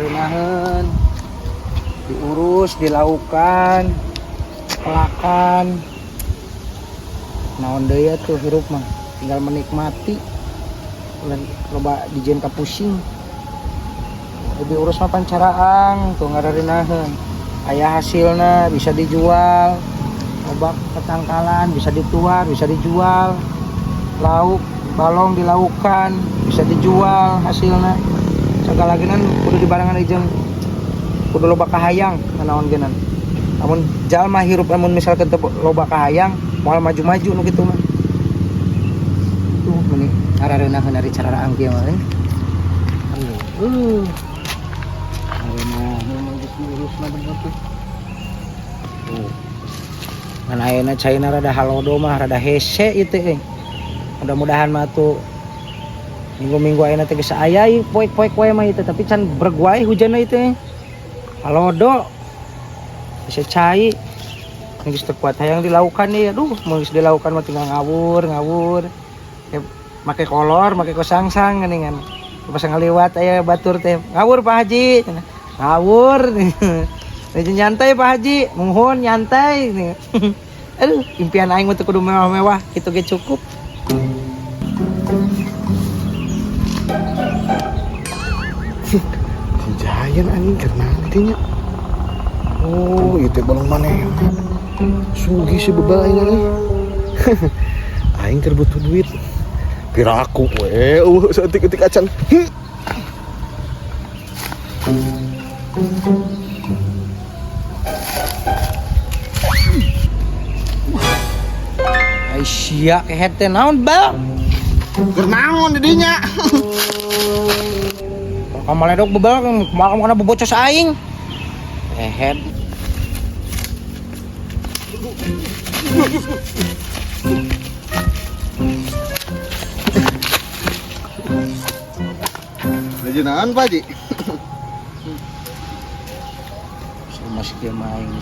hareunaheun diurus, dilakukan, pelakan. Naon deui tuh hirup mah, tinggal menikmati. Loba dijen ka pusing. Diurus mah pancaraang tuh ngararinaheun. Aya hasilna bisa dijual. Loba ketangkalan bisa dituar, bisa dijual. Lauk balong dilakukan, bisa dijual hasilna. Sagala genan kudu dibarengan jeung kudu loba kahayang naon geunan. Namun jalma hirup lamun misalkan teu loba kahayang moal maju-maju nu kitu mah. Tuh meuni hareunaheun ari cararaang kieu mah. Hareunaheun geus diurus mah bener tuh. Tuh. Ngan ayeuna caina rada halodo mah rada hese ieu teh. Mudah-mudahan mah tuh minggu-minggu ayeuna teh geus aya poek-poek wae mah ieu tapi can breg wae hujanna ieu teh. Halodo bisa cai geus teu kuat hayang dilakukan ieu. Aduh, mun geus dilakukan mah tinggal ngawur. Make kolor, make kosangsang geuningan. Pas ngaliwat aya batur teh. Ngawur Pak Haji. Ngawur. Nyantai Pak Haji, muhun nyantai. Aduh, impian aing mah teu kudu mewah-mewah, kitu ge cukup. Si Jayan anjing karena nantinya. Oh, itu balong mana ya? Sugi si bebal aing nih. Aing keur butuh duit. Piraku we, seetik-etik acan. Ai sia kehet teh naon, Bal? Keur naon di dinya? Kamaledok bebal makan kana bobocos aing. Kehet. Lejeunaan Pak Ji. Mas kieu mah aing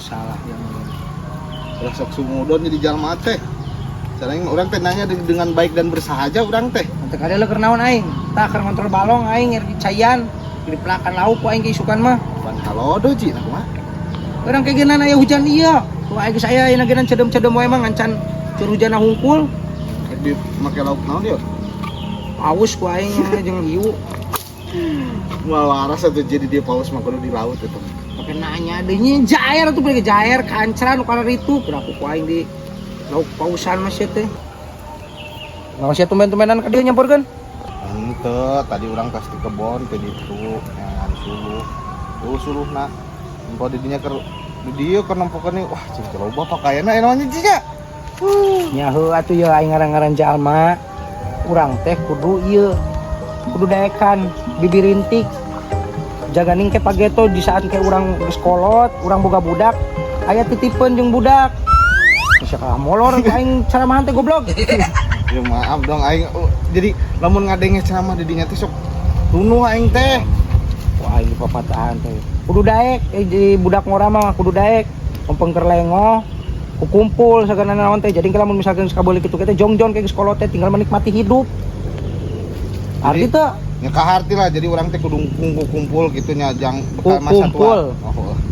salah yang Ulah sok sumudon jadi jalma teh. Caranya orang teh nanya dengan baik dan bersahaja orang teh. Teu kada leueur naon aing. Tah keur ngontrol balong aing ngeri cayan. Dipelakan lauk ku aing ge isukan mah. Pan halodo Ji nah kumaha? Urang kegenan aya hujan ieu. Tuh aing geus aya ayeuna genan cedem-cedem wae mah ngancan keur hujanna hungkul. Di make lauk naon dia? Paus ku aing jeung hiu. Moal waras atuh jadi dia paus mah kudu di laut eta. Make nanya deui nya jaer atuh beureun jaer kancran nu kana ritu berapa ku aing di lauk pausan mah sia teh. Naon sia tumben-tumbenan ka dieu nyamperkeun? Henteu, tadi orang tas di kebon ke ditu, ngan suluh. Tuh suluhna. Engko di dinya keur di dieu keur nempokeun wah cing loba pakaianna namanya jinya. Nya heuh atuh ye aing ngaran-ngaran jalma. Urang teh kudu ieu. Kudu daekan bibirintik. Jaganing ke pageto di saat ke urang geus kolot, urang boga budak, aya titipeun jeung budak. Bisa ka molor aing caramahan teh goblok. Ya maaf dong aing jadi lamun ngadenge ceramah di dinya teh sok tunuh aing teh. Wah aing papatahan teh. Kudu daek di budak ngora mah kudu daek. Ompeng keur lengoh, kukumpul sagana naon teh. Jadi lamun misalkan sakabeuleuk kitu teh jongjon ke geus kolot teh tinggal menikmati hidup. Arti teh nya kaharti lah jadi orang teh kudu kumpul gitu nya jang bekal masa tua.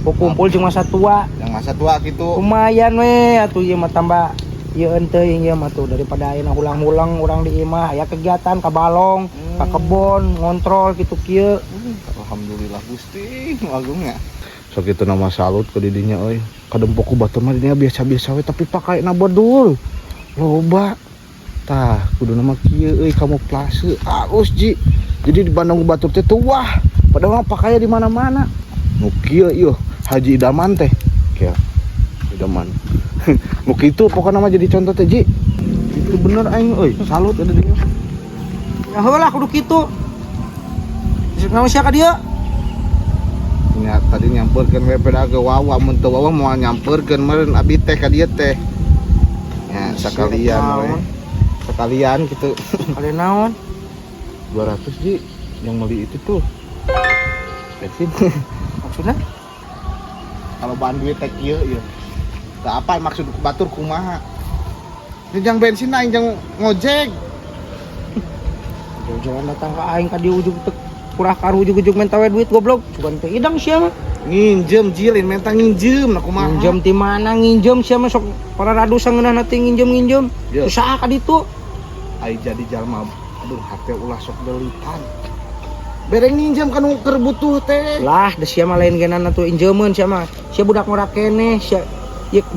Kumpul jeung masa tua. Yang masa tua gitu. Lumayan we atuh ieu mah tambah ieu teuing ieu mah tuh daripada ayeuna ulang-ulang urang di imah aya kegiatan ka balong, ka kebon, ngontrol kitu kieu. Alhamdulillah Gusti, agungnya. Sok kitu nama salut ke didinya euy. Kadempok ku batur mah didinya biasa-biasa we tapi pakaina bodul. Loba. Tah, kudu nama kieu euy kamuflase. Alus Ji. Jadi di Bandung batur teh tuh wah, padahal mah pakaian di mana-mana. Nu kieu ieu Haji Idaman teh. Kieu. Idaman. Nu kitu pokona mah jadi contoh teh Ji. Itu bener aing euy, salut ada dinya. Ya heuh lah kudu kitu. Naon sia ka dieu? Nya tadi nyamperkeun we pedagang wawa mun teu wawa moal nyamperkeun meureun abi teh ka dieu teh. Ya sakalian we. Sekalian gitu. Kalian naon? 200 Ji yang beli itu tuh. Bensin. Maksudnya? Kalau bahan duit teh kieu ieu. Teu apa maksud batur kumaha? Ini jang bensin aing jang ngojek. Jangan datang ke aing ka di ujung teu kurang karu ujug-ujug mentawe duit goblok. Cuman teu idang sia mah. Nginjem jilin menta nginjem nah kumaha. Nginjem ti mana nginjem sia mah sok para radu sangeunana teh nginjem. Iya. Usaha ka ditu. Ai jadi jalma aduh hate ulah sok deulitan. Bereng nginjem kan keur butuh teh. Lah, da sia mah lain genana tuh injeumeuan sia mah. Sia budak ngorak kene, sia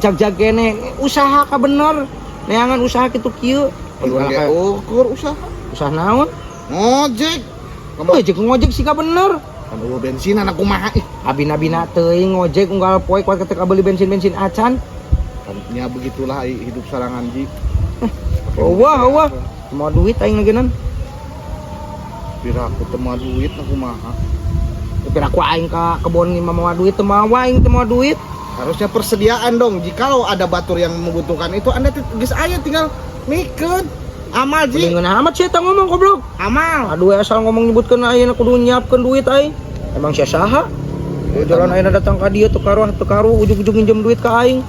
jag-jag kene. Usaha ka bener. Neangan usaha kitu kieu. Ukur usaha. Usaha naon? Ngojek. Ngojek sih ka bener. Kan eueuh bensin anak kumaha ih. Abina-bina teuing ngojek unggal poe kuat ketek beli bensin acan. Kan nya begitulah hidup sarangan ji. Wah. Mau duit aing ngeunan. Pira aku teu moal duit na kumaha. Tapi aku aing ka kebon mau duit teu mau aing teu mau duit. Harusnya persediaan dong. Jikalau ada batur yang membutuhkan itu Anda geus aya tinggal mikeun. Amal ji. Palingan amat sih eta ngomong goblok. Amal. Aduh asal ngomong nyebutkeun ayeuna kudu nyiapkeun duit aing. Emang sia saha? Jalan ayeuna datang ka dieu teu karu ujug-ujug nginjem duit ka aing.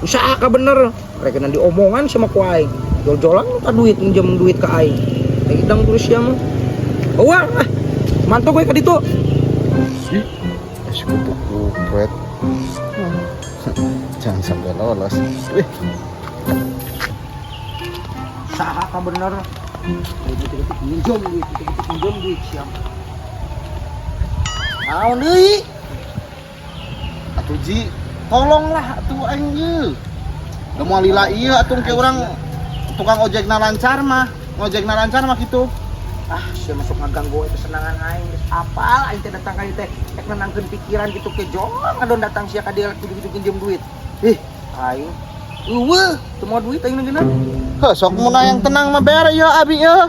Usaha ka bener. Rek nanti omongan sama ku aing. Jol-jolan minta duit nginjem duit ka aing. Idang terus sia mah. Wah, mantuk gue ka ditu. Ih, sekutu kupret. Jangan sampai lolos. Usaha ka bener. Minjem duit siap. Naon deui? Atuh ji, tolonglah atuh aing ye. Da moal lila ieu atuh ke urang tukang ojekna lancar mah kitu. Ah, sia masuk ngaganggu kesenangan aing. Apal aing teh datang ka dieu teh rek nenangkeun pikiran kitu ke jong ngadon datang sia ka dieu kudu pinjem duit. Aing eueuh, teu moal duit aing ngeunah. Heh, sok mun yang tenang mah bere ya abi ya.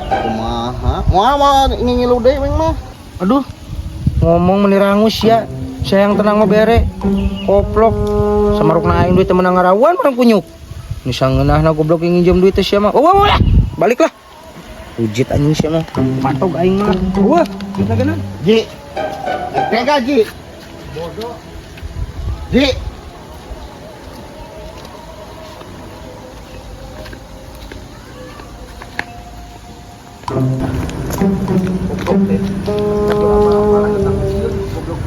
Kumaha? Moal ngilu deui meng mah. Aduh, ngomong menirangus ya. Saya yang tenang mah bere. Koplok. Samarukna aing duit teh menang ngarawan orang kunyuk. Nu sangeunahna goblok nginjem duit teh sia mah. Wah, baliklah. Ujit anjing sia mah. Patog aing mah. Wah, kita geuna. Ji. Tega ji. Bodoh. Ji. Goblok teh. Tapi lama-lama datang ke sieun goblok.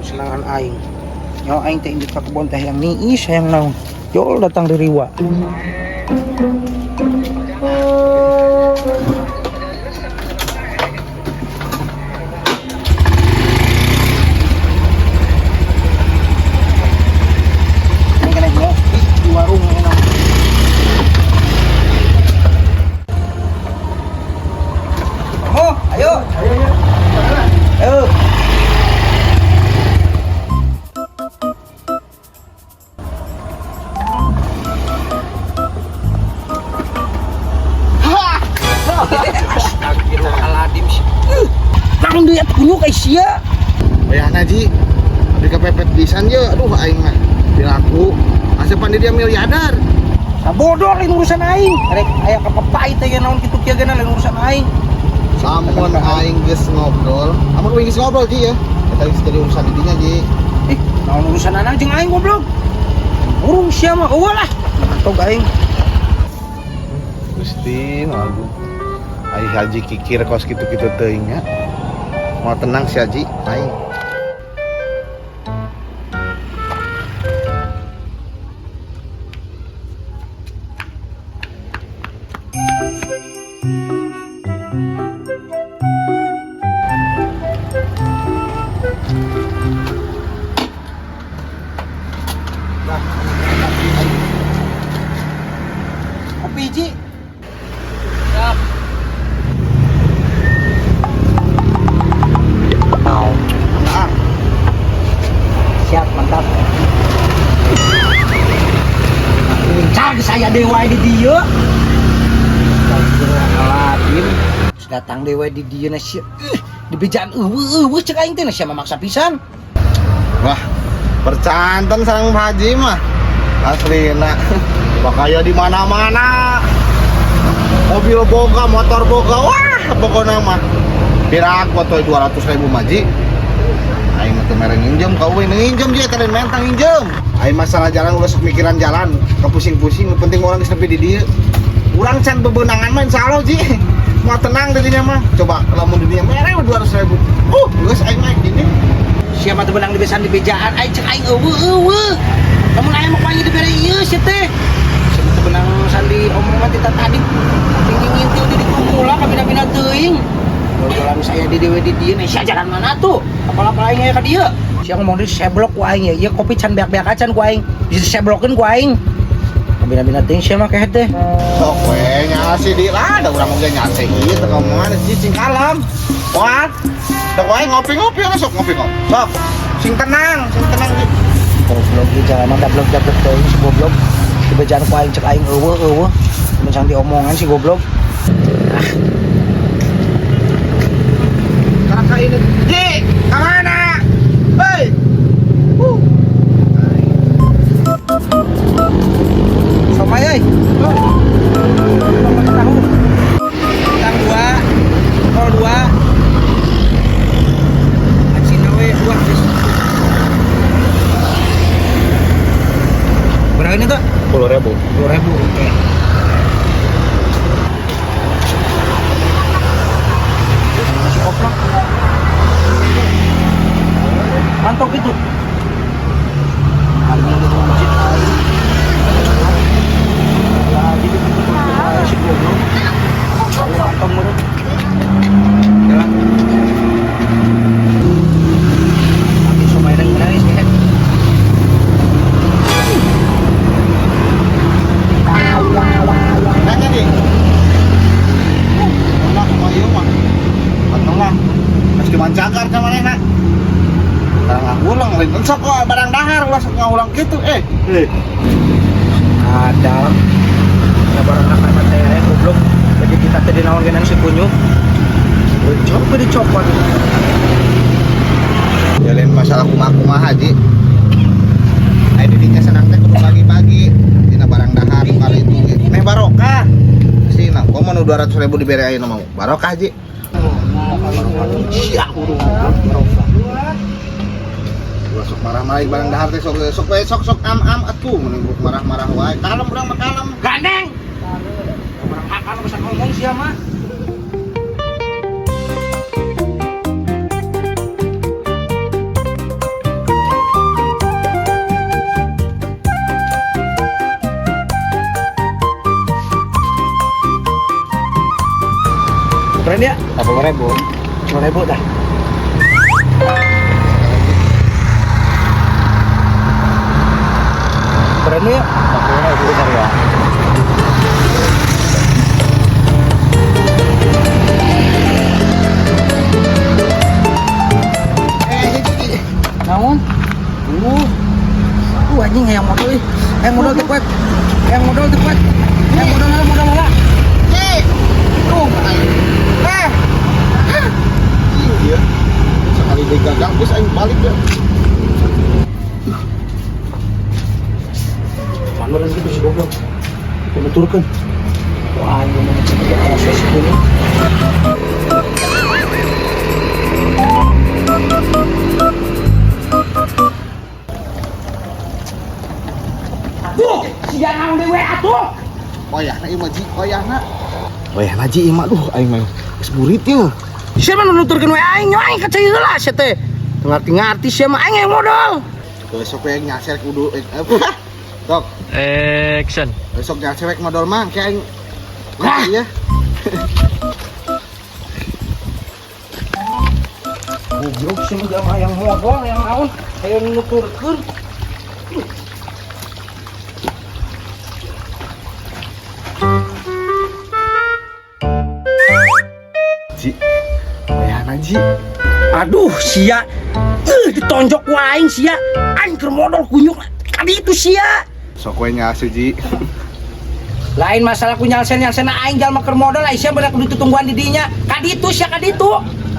Senangan aing. Nyawa aing teh indit ka kebon teh yang niis hayang naon. Jol datang dari Riwa. Ini kena ngopi di warung enak. Oh, ayo. Ayo. Astagfirullahaladzim. Nang duit kunyuk guys ya. Bayana ji. Abi kepepet pisan ye. Aduh aing mah dilaku. Asepan dia miliarder. Sabodoh lain urusan aing. Rek aya kapapai teh naon kitu kieu geuna lain urusan aing. Samun aing geus ngobrol. Amun aing geus ngobrol ji ya. Eta geus jadi urusan didinya ji. Naon urusan anak jeung aing goblok. Urung sia mah eueuh lah. Mantog aing. Gusti malu. Aing haji kikir kos kitu-kitu teuing nya. Mau tenang si haji aing. Kopi ji. Siap. Siap, mantap. Cari saya dewa di dia. Astagfirullahaladzim. Datang dewa di dia nasi. Dibejaan eueuh cek aing teh nah sia memaksa pisan. Wah, percanten sang Haji mah. Aslina. Pakaya di mana-mana. Mobil boga, motor boga, wah pokoknya mah. Pirak foto 200.000 maji. Aing mah teu mere nginjem ka eueuh nginjem je teh mentang nginjem. Aing masalah jalan udah sok mikiran jalan, kepusing-pusing, penting orang geus nepi di dieu. Urang can bebenangan mah insyaallah ji. Mau tenang di dinya mah. Coba lamun di dinya mere 200.000. Geus aing mah gini. Siapa tuh benang di besan di bejaan aing cek aing eueuh. Lamun aing mah kuanya dibere ieu sia teh. Siapa tuh benang sandi omongan kita tadi. Ngintil di kumula kabina-bina teuing. Jalan saya di dewe di dieu sia jalan mana tuh? Apal-apal aing aya ka dieu. Sia ngomong deui seblok ku aing ya. Ieu kopi can beak-beak acan ku aing. Bisa seblokeun ku aing. Kabina-bina teuing sia mah kehet teh. Sok we nyasi di lah, ada urang oge nyase ieu teh ka mana sing kalem. Wah. Sok we ngopi-ngopi sok ngopi-ngopi. Sok. Sing tenang di. Goblok di jalan mah dablok teuing si goblok. Di bejaan ku aing cek aing eueuh. Mencang diomongan si goblok. Kakak ini, Ji, kemana? Hei, Somai euy. Tahu. Tang 2, kol 2. Acina we 2 geus. Berapa ini tuh? 10.000. 10.000. Oke. Masih koplak. Mantap gitu. Harga di masjid air. Ya, jadi si goblok. Mantap menurut. Jalan. Tapi somai nang nangis nih. Nanya nih. Enak sama ieu mah. Pantengah. Mas cuman cakar ka manehna. Tah ulang lain sok barang dahar ulah sok ngaulang kitu Ada. Ya barang nak teh goblok. Jadi kita teh dinaon genan si kunyuk. Coba dicopot. Ya lain masalah kumaha Haji. Ai didinya senang teh kudu pagi-pagi dina barang dahar kali itu. Meh barokah. Sina, komo nu 200.000 dibere ayeuna mau. Barokah Haji. Siap Barokah. Sok marah-marah barang dahar teh sok am atuh mun marah-marah wae. Kalem urang mah kalem. gandeng. Orang makan bisa ngomong sia mah. Keren ya? 80.000. 10.000 dah. Keren ya? 40.000 bentar ya. Naon? Anjing yang modal ih. Yang modal teu kuat. Yang modal teu kuat. Yang modal lah. Tuh. Iya. Sekali digagang geus aing balik ya. Mana gitu si goblok. Kita nuturkeun. Wah, ini mah cek proses ini. Tuh, siang naon dewe atuh. Koyahna ieu mah Ji, koyahna. Koyahna Ji ieu mah aduh aing mah geus burit ya. Siapa nuturkeun we aing kecil heula sia teh. Ngarti-ngarti sia mah aing yang modal. Besok we nyaser kudu Sok. Action. Besok nyaser modal mah kayak aing. Wah, iya. Goblok sih mah yang modal yang naon aya nuturkeun. Ji. Koyahna Ji. Aduh sia. Ditonjok waing sia. Aing keur modal kunyuk. Kadi itu sia. Sok we nyasu Ji. Lain masalah ku nyalsen aing jalma keur modal ai sia bener kudu tutungguan di dinya. Kadi itu sia kadi itu.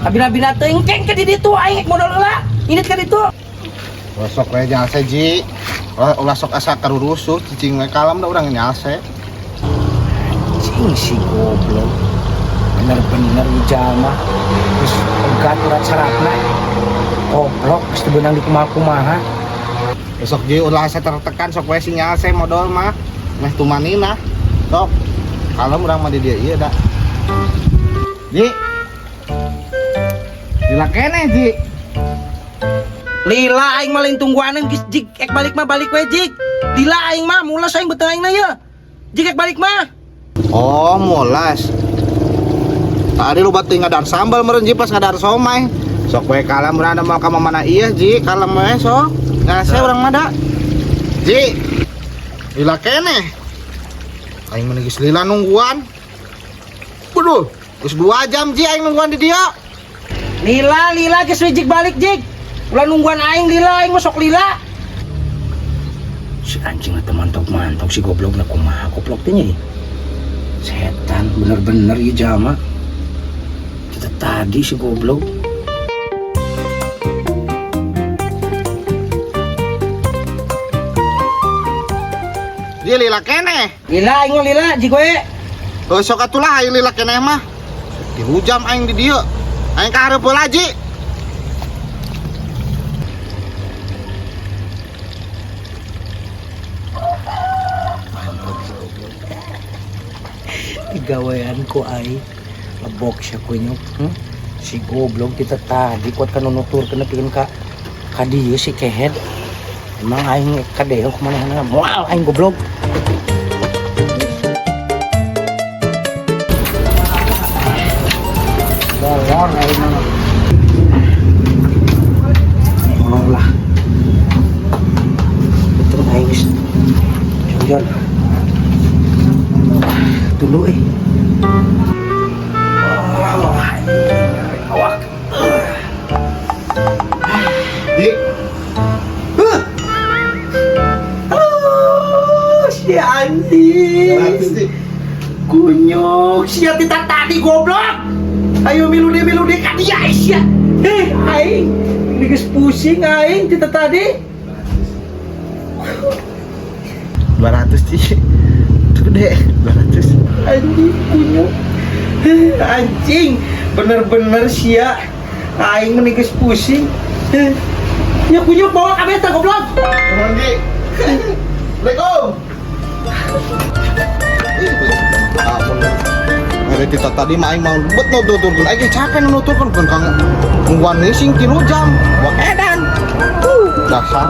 Kabina-bina teuing keng ke di ditu aing modal heula. Init ka ditu. Sok we nyalse ji. Ulah sok asa karurusuh cicing we kalem da urang nyalse. Cing si goblok. Bener-bener jalma. Terus pegat urat sarafna. Goblok geus teu beunang di kumaha-kumaha. Besok ji ulah asa tertekan sok we sinyal se modal mah meh tumanina sok kalem urang mah di dieu ieu da ji lila keneh ji Lila aing mah lain tungguaneun geus jig ek balik mah balik we jig. Lila aing mah mulas aing beuteung aingna ye. Jig ek balik mah. oh mulas tadi lu batu ngadar sambal meureun ji pas ngadar somai sok we kalem urang mau ka mana ieu ji kalem we sok ngase urang mah da ji lila keneh aing mah geus lila nungguan waduh geus 2 jam ji aing nungguan di dieu Lila geus we jig balik jig. Ulah nungguan aing lila aing mah sok lila. Si anjing teh mantok-mantok si goblokna kumaha goblok teh nya. Setan bener-bener ieu jalma. Kita tadi si goblok. dia lila keneh Lila aing mah lila jig we. sok atulah aing lila keneh mah dihujam aing di dieu aing ka hareup heula ji Gawean ko ay mabok siya kunyok. Si goblok kita tadi kuat kan nutur kena pikeun ka dieu si kehed. Emang aing kadeo kumanehna moal aing goblok. Dolor aing mah. Tolong lah. Betul aing geus. Jangan. Dulu awak di si anjing kunyuk sia tita tadi goblok ayo milude ka dia sia aing ini geus pusing aing tita tadi 200 ji itu gede 200 anjing kunyuk anjing bener-bener sia aing meni geus pusing nya kunyuk bawa kabeh teh goblok Mandi Assalamualaikum ada kita tadi mah aing mau bet nuturkeun aing capek nuturkeun kan kang nungguan sing 3 jam buat edan dasar